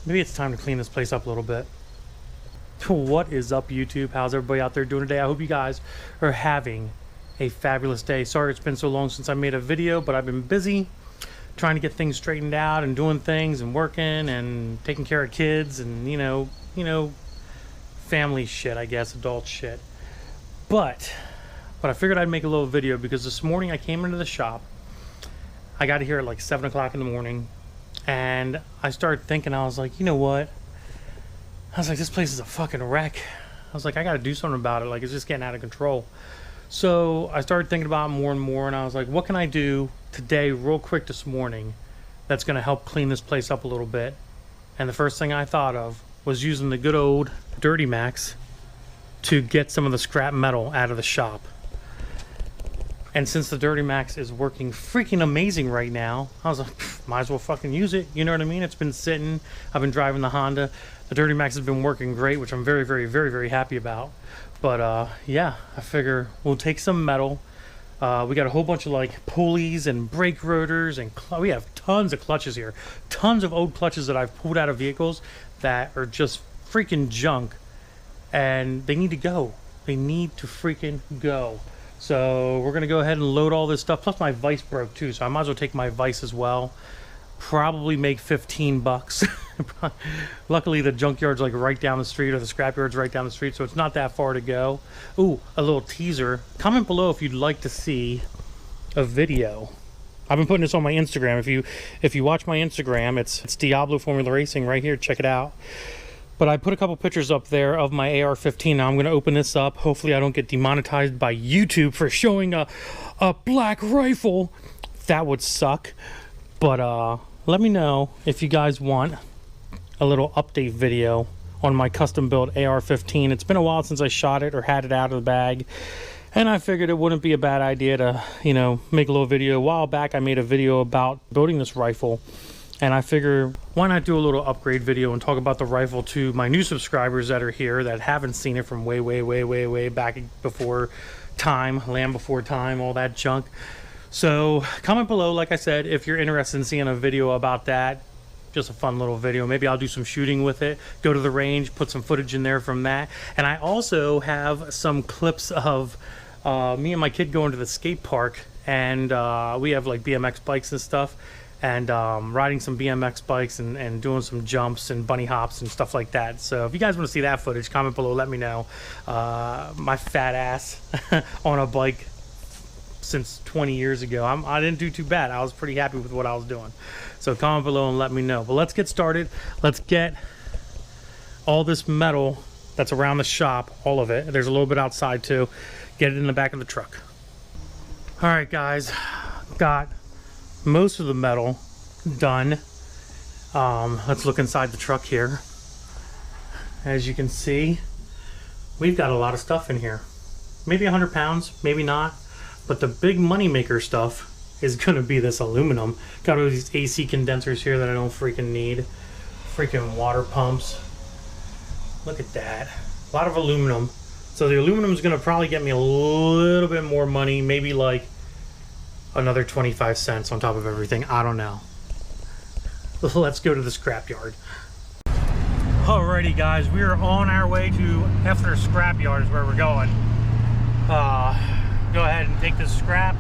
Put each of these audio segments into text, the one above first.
maybe it's time to clean this place up a little bit. What is up, YouTube? How's everybody out there doing today? I hope you guys are having a fabulous day. Sorry it's been so long since I made a video, but I've been busy trying to get things straightened out and doing things and working and taking care of kids and you know family shit, I guess, adult shit. But I figured I'd make a little video because this morning I came into the shop. I got here at like 7 o'clock in the morning and I started thinking, I was like, you know what? I was like, this place is a fucking wreck. I was like, I gotta do something about it. Like, it's just getting out of control. So I started thinking about it more and more, and I was like, what can I do today real quick this morning that's gonna help clean this place up a little bit? And the first thing I thought of was using the good old Duramax to get some of the scrap metal out of the shop. And since the Duramax is working freaking amazing right now, I was like, might as well fucking use it. You know what I mean? It's been sitting. I've been driving the Honda. The Duramax has been working great, which I'm very, very, very, very happy about. But yeah, I figure we'll take some metal. We got a whole bunch of like pulleys and brake rotors, and we have tons of clutches here. Tons of old clutches that I've pulled out of vehicles that are just freaking junk. And they need to go. They need to freaking go. So we're gonna go ahead and load all this stuff. Plus my vise broke too, so I might as well take my vise as well. Probably make 15 bucks. Luckily the junkyard's like right down the street, or the scrapyard's right down the street, so it's not that far to go. Ooh, a little teaser. Comment below if you'd like to see a video. I've been putting this on my Instagram. If you watch my Instagram, it's Diablo Formula Racing right here. Check it out. But I put a couple pictures up there of my AR-15. Now I'm going to open this up. Hopefully I don't get demonetized by YouTube for showing a black rifle. That would suck. But let me know if you guys want a little update video on my custom built AR-15. It's been a while since I shot it or had it out of the bag. And I figured it wouldn't be a bad idea to, you know, make a little video. A while back I made a video about building this rifle. And I figure, why not do a little upgrade video and talk about the rifle to my new subscribers that are here that haven't seen it from way back before time, Land Before Time, all that junk. So comment below, like I said, if you're interested in seeing a video about that. Just a fun little video. Maybe I'll do some shooting with it, go to the range, put some footage in there from that. And I also have some clips of me and my kid going to the skate park, and we have like BMX bikes and stuff. And riding some BMX bikes and doing some jumps and bunny hops and stuff like that. So if you guys want to see that footage, comment below, let me know. My fat ass on a bike since 20 years ago. I didn't do too bad. I was pretty happy with what I was doing. So comment below and let me know. But let's get started. Let's get all this metal that's around the shop, all of it. There's a little bit outside too. Get it in the back of the truck. All right, guys. Got most of the metal done. Let's look inside the truck here. As you can see, we've got a lot of stuff in here. Maybe 100 pounds, maybe not. But the big money maker stuff is gonna be this aluminum. Got all these AC condensers here that I don't freaking need. Freaking water pumps. Look at that. A lot of aluminum. So the aluminum is gonna probably get me a little bit more money, maybe like another 25 cents on top of everything. I don't know. Let's go to the scrapyard. Alrighty guys, we are on our way to Hefner Scrapyard is where we're going. Go ahead and take this scrap,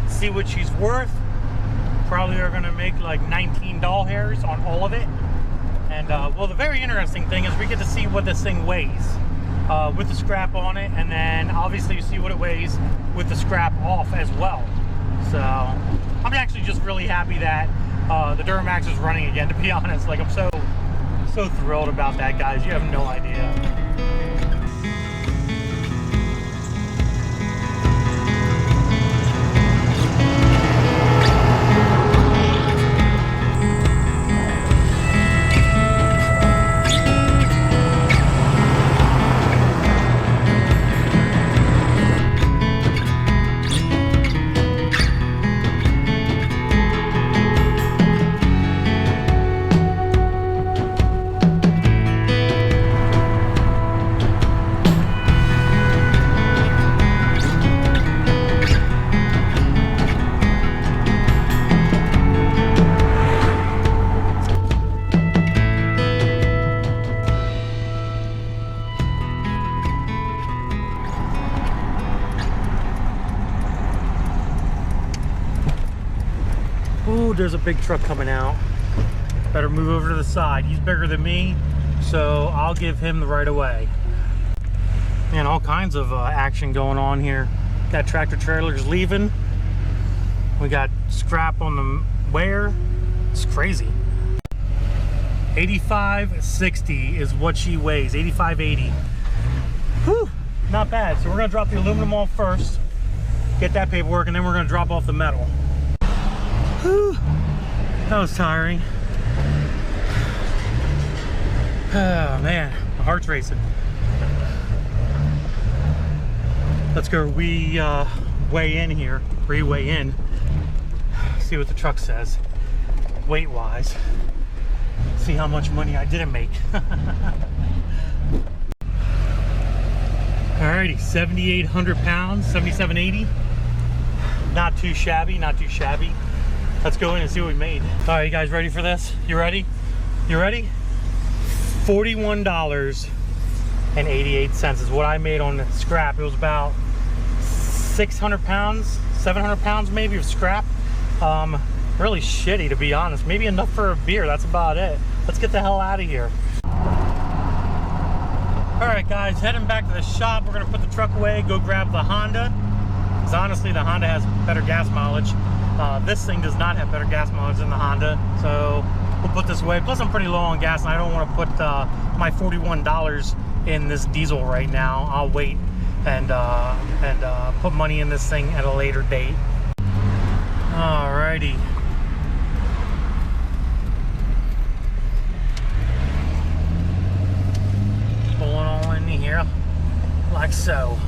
see what she's worth. Probably are gonna make like 19 doll hairs on all of it. And well, the very interesting thing is we get to see what this thing weighs with the scrap on it, and then obviously you see what it weighs with the scrap off as well. So I'm actually just really happy that the Duramax is running again, to be honest. Like, I'm so thrilled about that, guys. You have no idea. there's a big truck coming out. Better move over to the side. He's bigger than me, so I'll give him the right of way. Man, all kinds of action going on here. Got tractor trailers leaving. We got scrap on the wear. It's crazy. 8560 is what she weighs. 8580. Whew, not bad. So we're gonna drop the aluminum off first, get that paperwork, and then we're gonna drop off the metal. Whew, that was tiring. Oh man, my heart's racing. Let's go weigh in here, re-weigh in, see what the truck says, weight-wise, see how much money I didn't make. Alrighty, 7,800 pounds, 7,780. Not too shabby, not too shabby. Let's go in and see what we made. All right, you guys ready for this? You ready? You ready? $41.88 is what I made on the scrap. It was about 600 pounds, 700 pounds maybe of scrap. Really shitty, to be honest. Maybe enough for a beer, that's about it. Let's get the hell out of here. All right, guys, heading back to the shop. We're gonna put the truck away, go grab the Honda. Because honestly, the Honda has better gas mileage. This thing does not have better gas mileage than the Honda. So we'll put this away. Plus, I'm pretty low on gas, and I don't want to put my $41 in this diesel right now. I'll wait and put money in this thing at a later date. Alrighty. Pulling all in here, like so.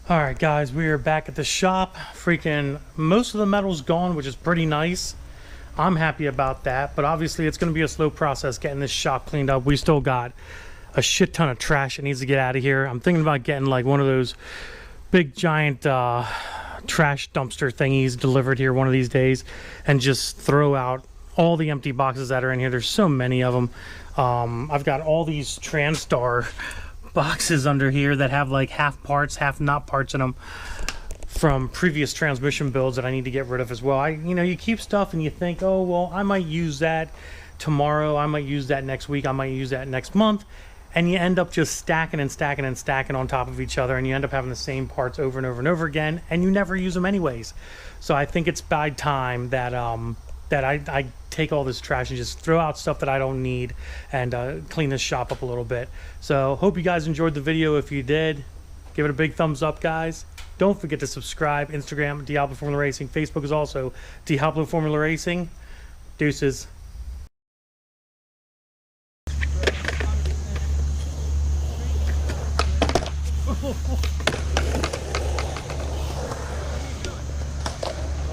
All right, guys, we are back at the shop. Freaking most of the metal's gone, which is pretty nice. I'm happy about that, but obviously it's going to be a slow process getting this shop cleaned up. We still got a shit ton of trash that needs to get out of here. I'm thinking about getting like one of those big giant trash dumpster thingies delivered here one of these days and just throw out all the empty boxes that are in here. There's so many of them. I've got all these TranStar boxes under here that have like half parts, half not parts in them from previous transmission builds that I need to get rid of as well. You know, you keep stuff and you think, oh, well, I might use that tomorrow. I might use that next week. I might use that next month. And you end up just stacking and stacking and stacking on top of each other, and you end up having the same parts over and over and over again, and you never use them anyways. So I think it's by time that I take all this trash and just throw out stuff that I don't need and clean this shop up a little bit. So hope you guys enjoyed the video. If you did, give it a big thumbs up, guys. Don't forget to subscribe. Instagram, Diablo Formula Racing. Facebook is also Diablo Formula Racing. Deuces.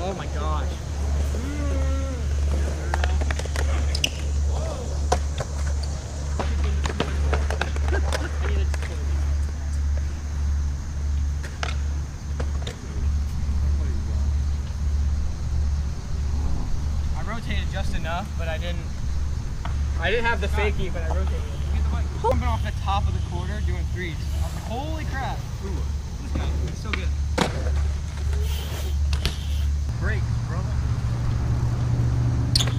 Oh my gosh. I rotated just enough, but I didn't have the fakie, but I rotated. Jumping off the top of the quarter doing threes. I was like, holy crap. Ooh, this guy is so good. Brakes, brother.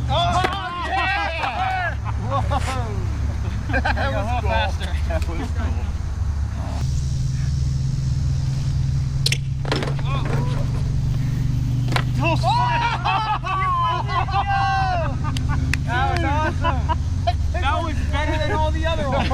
Oh, yeah! Whoa! That was a little faster. That was cool. That was awesome. That was better than all the other ones.